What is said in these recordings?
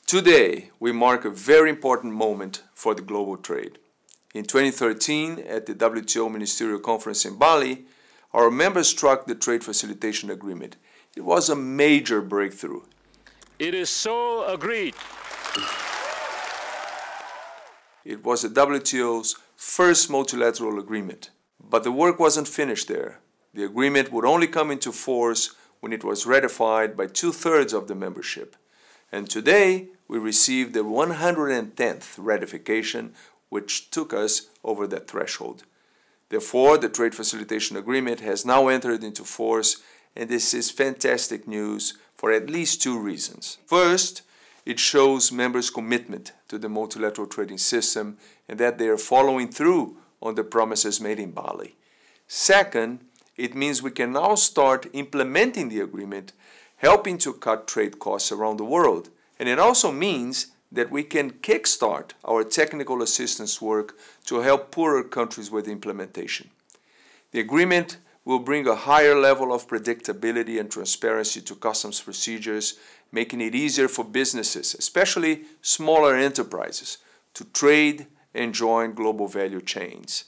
Today, we mark a very important moment for the global trade. In 2013, at the WTO Ministerial Conference in Bali, our members struck the Trade Facilitation Agreement. It was a major breakthrough. It is so agreed. It was the WTO's first multilateral agreement. But the work wasn't finished there. The agreement would only come into force when it was ratified by 2/3 of the membership. And today, we received the 110th ratification, which took us over that threshold. Therefore, the Trade Facilitation Agreement has now entered into force, and this is fantastic news for at least two reasons. First, it shows members' commitment to the multilateral trading system and that they are following through on the promises made in Bali. Second, it means we can now start implementing the agreement, helping to cut trade costs around the world. And it also means that we can kickstart our technical assistance work to help poorer countries with implementation. The agreement will bring a higher level of predictability and transparency to customs procedures, making it easier for businesses, especially smaller enterprises, to trade and join global value chains.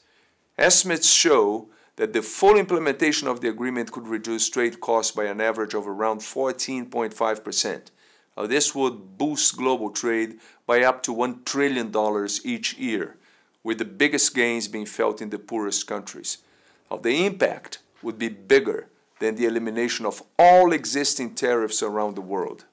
Estimates show that the full implementation of the agreement could reduce trade costs by an average of around 14.5%. This would boost global trade by up to $1 trillion each year, with the biggest gains being felt in the poorest countries. The impact would be bigger than the elimination of all existing tariffs around the world.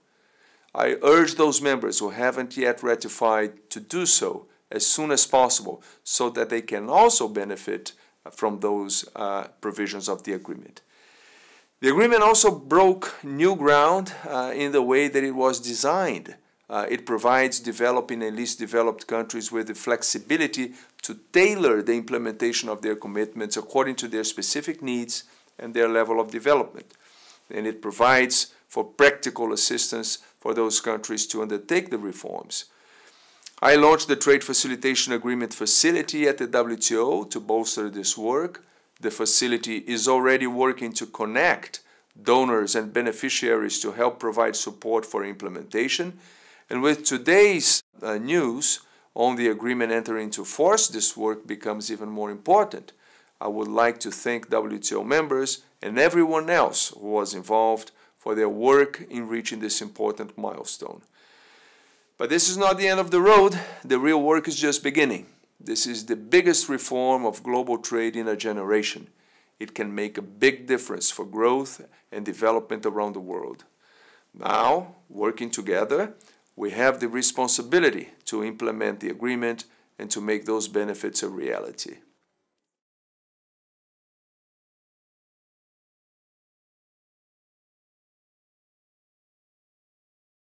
I urge those members who haven't yet ratified to do so as soon as possible so that they can also benefit from those provisions of the agreement. The agreement also broke new ground in the way that it was designed. It provides developing and least developed countries with the flexibility to tailor the implementation of their commitments according to their specific needs and their level of development. And it provides for practical assistance for those countries to undertake the reforms. I launched the Trade Facilitation Agreement facility at the WTO to bolster this work. The facility is already working to connect donors and beneficiaries to help provide support for implementation. And with today's news on the agreement entering into force, this work becomes even more important. I would like to thank WTO members and everyone else who was involved for their work in reaching this important milestone. But this is not the end of the road. The real work is just beginning. This is the biggest reform of global trade in a generation. It can make a big difference for growth and development around the world. Now, working together, we have the responsibility to implement the agreement and to make those benefits a reality.